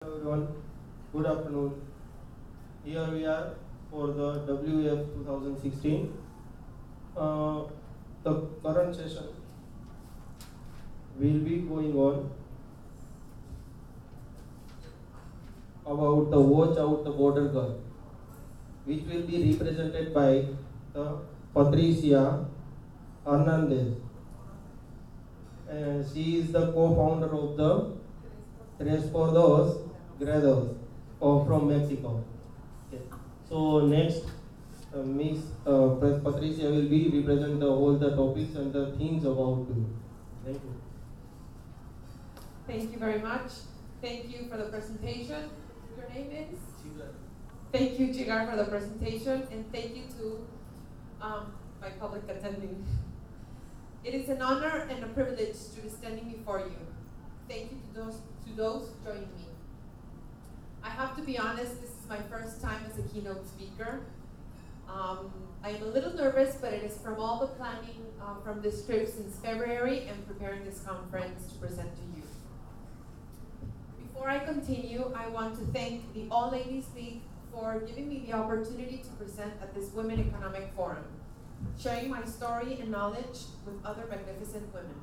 Everyone, good afternoon. Here we are for the WEF 2016. The current session will be going on about the Watch Out the Border Girl, which will be represented by the Patricia Hernandez. She is the co-founder of the Tres por Dos Grados from Mexico. Okay. So next, Miss Patricia will be represent all the topics and the things about you. Thank you. Thank you very much. Thank you for the presentation. Your name is? Chigar. Thank you, Chigar, for the presentation, and thank you to my public attending. It is an honor and a privilege to be standing before you. Thank you to those joining me. I have to be honest, this is my first time as a keynote speaker. I am a little nervous, but it is from all the planning from this trip since February and preparing this conference to present to you. Before I continue, I want to thank the All Ladies League for giving me the opportunity to present at this Women Economic Forum, sharing my story and knowledge with other magnificent women.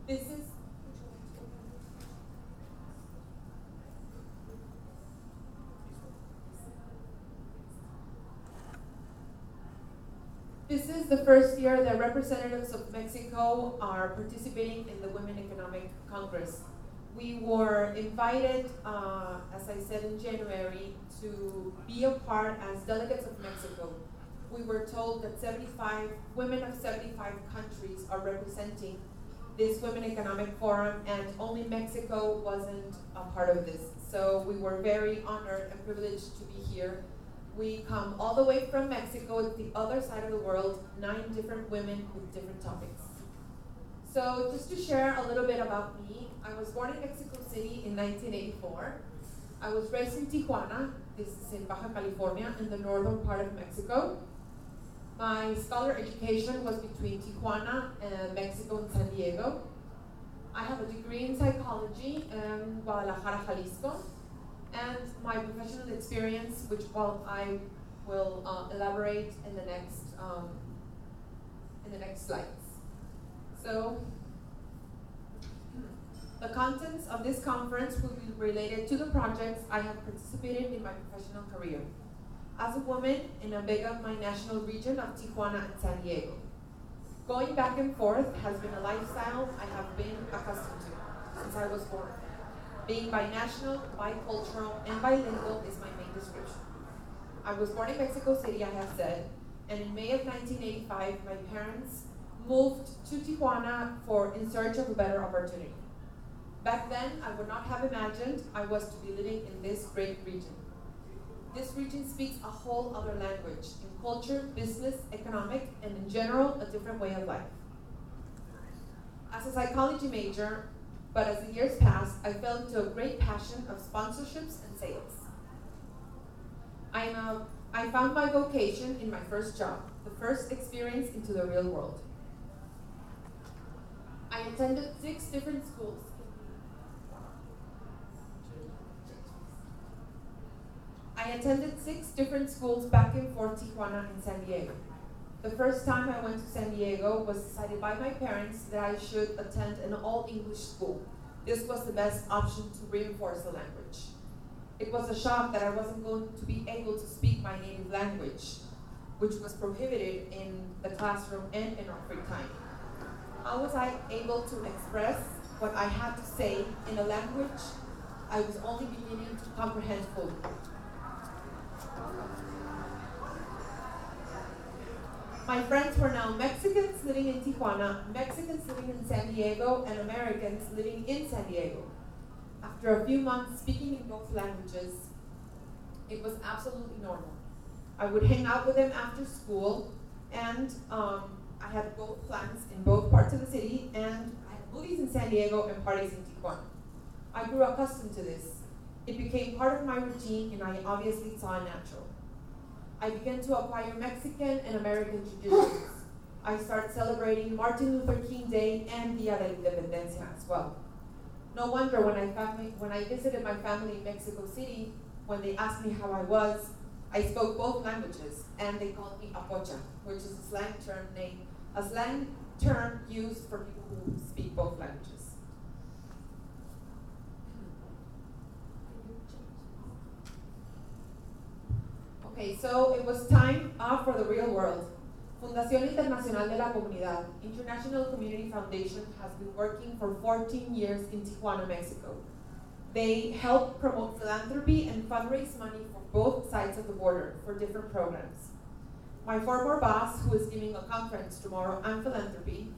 This is the first year that representatives of Mexico are participating in the Women Economic Congress. We were invited, as I said in January, to be a part as delegates of Mexico. We were told that 75 women of 75 countries are representing this Women Economic Forum, and only Mexico wasn't a part of this. So we were very honored and privileged to be here. We come all the way from Mexico, it's the other side of the world, 9 different women with different topics. So just to share a little bit about me, I was born in Mexico City in 1984. I was raised in Tijuana, this is in Baja California, in the northern part of Mexico. My scholar education was between Tijuana, Mexico, and San Diego. I have a degree in psychology in Guadalajara, Jalisco. And my professional experience, which I will elaborate in the next slides. So, the contents of this conference will be related to the projects I have participated in my professional career as a woman in a big of my national region of Tijuana and San Diego. Going back and forth has been a lifestyle I have been accustomed to since I was born. Being binational, bicultural, and bilingual is my main description. I was born in Mexico City, I have said, and in May of 1985, my parents moved to Tijuana in search of a better opportunity. Back then, I would not have imagined I was to be living in this great region. This region speaks a whole other language, in culture, business, economic, and in general, a different way of life. As a psychology major, but as the years passed, I fell into a great passion of sponsorships and sales. I found my vocation in my first job, the first experience into the real world. I attended 6 different schools. I attended 6 different schools back and forth Tijuana and San Diego. The first time I went to San Diego was decided by my parents that I should attend an all-English school. This was the best option to reinforce the language. It was a shock that I wasn't going to be able to speak my native language, which was prohibited in the classroom and in our free time. How was I able to express what I had to say in a language I was only beginning to comprehend fully? My friends were now Mexicans living in Tijuana, Mexicans living in San Diego, and Americans living in San Diego. After a few months speaking in both languages, it was absolutely normal. I would hang out with them after school, and I had both plans in both parts of the city, and I had movies in San Diego and parties in Tijuana. I grew accustomed to this. It became part of my routine, and I obviously saw it natural. I began to acquire Mexican and American traditions. I started celebrating Martin Luther King Day and Dia de la Independencia as well. No wonder when I visited my family in Mexico City, when they asked me how I was, I spoke both languages, and they called me apocha, which is a slang term used for people who speak both languages. Okay, so it was time for the real world. Fundación Internacional de la Comunidad, International Community Foundation, has been working for 14 years in Tijuana, Mexico. They help promote philanthropy and fundraise money for both sides of the border for different programs. My former boss, who is giving a conference tomorrow on philanthropy,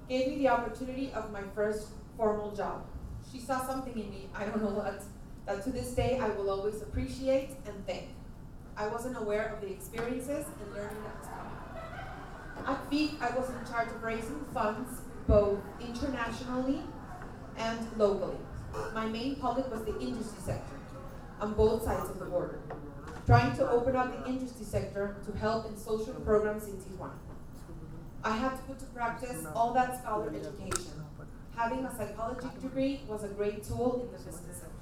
gave me the opportunity of my first formal job. She saw something in me, I don't know what, that to this day I will always appreciate and thank. I wasn't aware of the experiences and learning that was coming. At FEED, I was in charge of raising funds both internationally and locally. My main public was the industry sector on both sides of the border, trying to open up the industry sector to help in social programs in Tijuana. I had to put to practice all that scholar education. Having a psychology degree was a great tool in the business sector.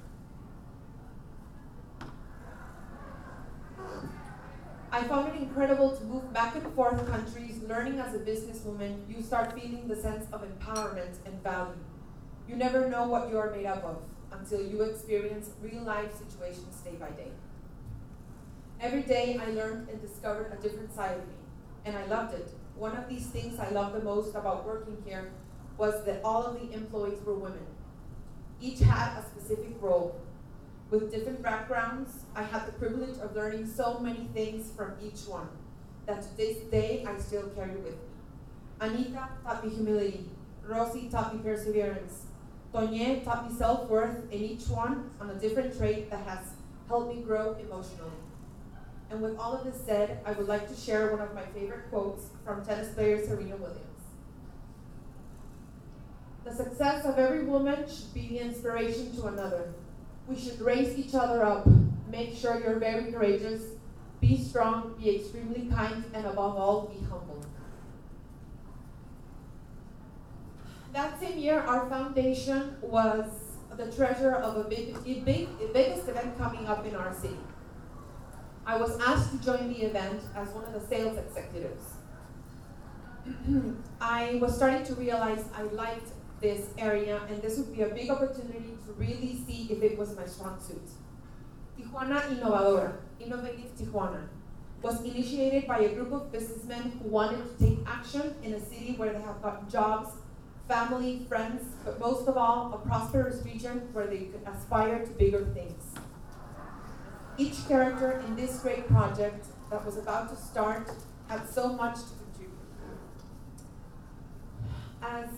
I found it incredible to move back and forth countries. Learning as a businesswoman, you start feeling the sense of empowerment and value. You never know what you are made up of until you experience real life situations day by day. Every day I learned and discovered a different side of me, and I loved it. One of these things I loved the most about working here was that all of the employees were women. Each had a specific role. With different backgrounds, I had the privilege of learning so many things from each one that to this day I still carry with me. Anita taught me humility. Rosie taught me perseverance. Toñé taught me self-worth, and each one on a different trait that has helped me grow emotionally. And with all of this said, I would like to share one of my favorite quotes from tennis player Serena Williams. The success of every woman should be the inspiration to another. We should raise each other up. Make sure you're very courageous. Be strong, be extremely kind, and above all, be humble. That same year, our foundation was the treasurer of the biggest event coming up in our city. I was asked to join the event as one of the sales executives. I was starting to realize I liked this area, and this would be a big opportunity to really see if it was my strong suit. Tijuana Innovadora, Innovative Tijuana, was initiated by a group of businessmen who wanted to take action in a city where they have got jobs, family, friends, but most of all, a prosperous region where they could aspire to bigger things. Each character in this great project that was about to start had so much to contribute. As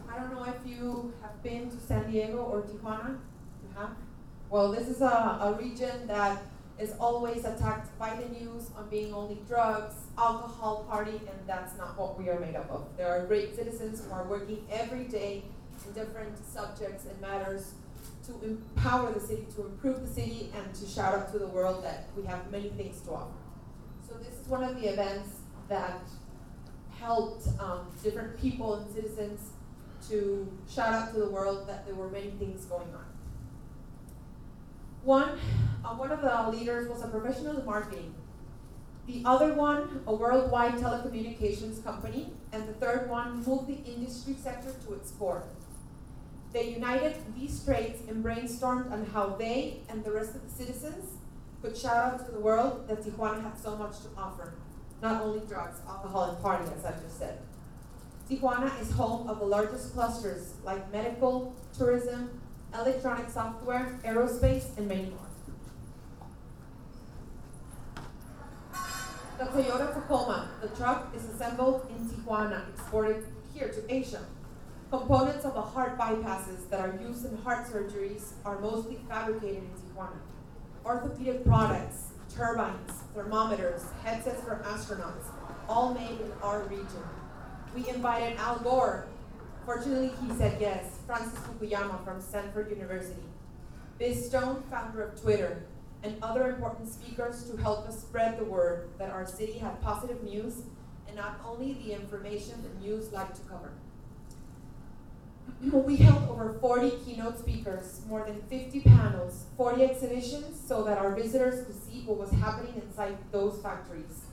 I don't know if you have been to San Diego or Tijuana. You have? Well, this is a region that is always attacked by the news on being only drugs, alcohol, party, and that's not what we are made up of. There are great citizens who are working every day in different subjects and matters to empower the city, to improve the city, and to shout out to the world that we have many things to offer. So this is one of the events that helped different people and citizens to shout out to the world that there were many things going on. One of the leaders was a professional in marketing. The other one, a worldwide telecommunications company, and the third one moved the industry sector to its core. They united these traits and brainstormed on how they and the rest of the citizens could shout out to the world that Tijuana had so much to offer. Not only drugs, alcohol, and party, as I just said. Tijuana is home of the largest clusters like medical, tourism, electronic software, aerospace, and many more. The Toyota Tacoma, the truck, is assembled in Tijuana, exported here to Asia. Components of the heart bypasses that are used in heart surgeries are mostly fabricated in Tijuana. Orthopedic products, turbines, thermometers, headsets for astronauts, all made in our region. We invited Al Gore. Fortunately, he said yes. Francis Fukuyama from Stanford University. Biz Stone, founder of Twitter, and other important speakers to help us spread the word that our city had positive news and not only the information the news like to cover. We held over 40 keynote speakers, more than 50 panels, 40 exhibitions, so that our visitors could see what was happening inside those factories.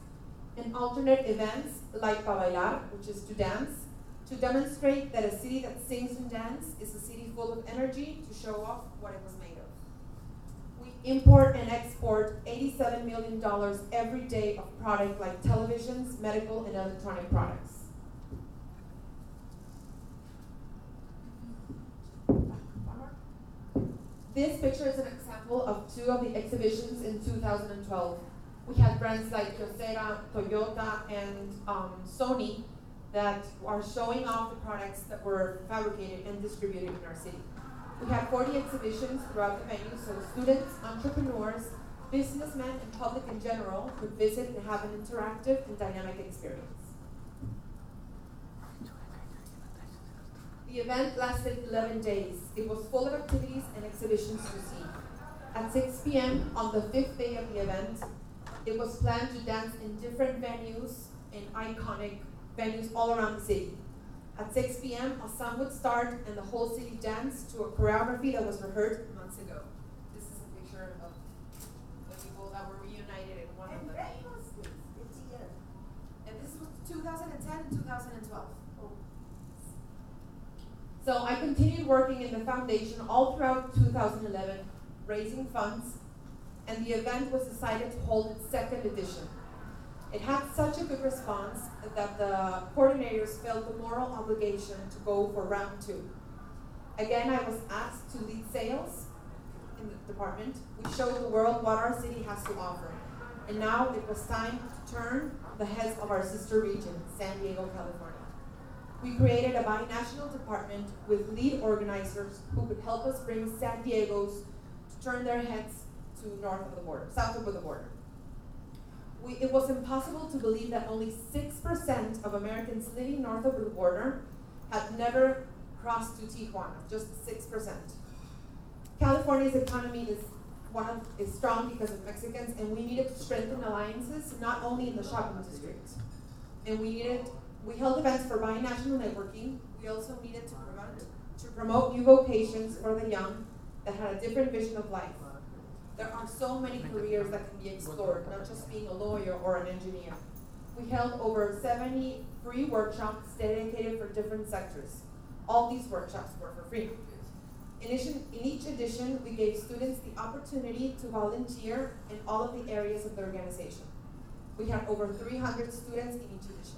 And alternate events like Pa Bailar, which is to dance, to demonstrate that a city that sings and dances is a city full of energy to show off what it was made of. We import and export $87 million every day of product like televisions, medical, and electronic products. This picture is an example of two of the exhibitions in 2012. We had brands like Kyocera, Toyota, and Sony that are showing off the products that were fabricated and distributed in our city. We had 40 exhibitions throughout the venue, so students, entrepreneurs, businessmen, and public in general could visit and have an interactive and dynamic experience. The event lasted 11 days. It was full of activities and exhibitions to see. At 6 p.m. on the 5th day of the event, it was planned to dance in different venues, in iconic venues all around the city. At 6 p.m., a song would start and the whole city danced to a choreography that was rehearsed months ago. This is a picture of the people that were reunited in one of the venues. And this was 2010 and 2012. So I continued working in the foundation all throughout 2011, raising funds, and the event was decided to hold its second edition. It had such a good response that the coordinators felt the moral obligation to go for round 2. Again, I was asked to lead sales in the department. We showed the world what our city has to offer. And now it was time to turn the heads of our sister region, San Diego, California. We created a binational department with lead organizers who could help us bring San Diego's to turn their heads to south of the border. It was impossible to believe that only 6% of Americans living north of the border had never crossed to Tijuana, just 6%. California's economy is strong because of Mexicans, and we needed to strengthen alliances, not only in the shopping district. And we held events for binational networking. We also needed to promote new vocations for the young that had a different vision of life. There are so many careers that can be explored, not just being a lawyer or an engineer. We held over 70 free workshops dedicated for different sectors. All these workshops were for free. In each edition, we gave students the opportunity to volunteer in all of the areas of the organization. We had over 300 students in each edition.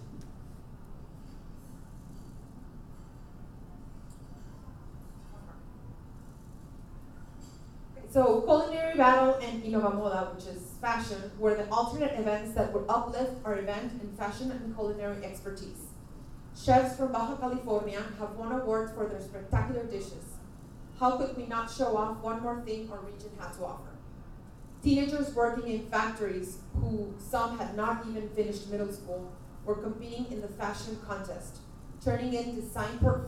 So Culinary Battle and Innova Moda, which is fashion, were the alternate events that would uplift our event in fashion and culinary expertise. Chefs from Baja California have won awards for their spectacular dishes. How could we not show off one more thing our region had to offer? Teenagers working in factories, who some had not even finished middle school, were competing in the fashion contest, turning in design portfolios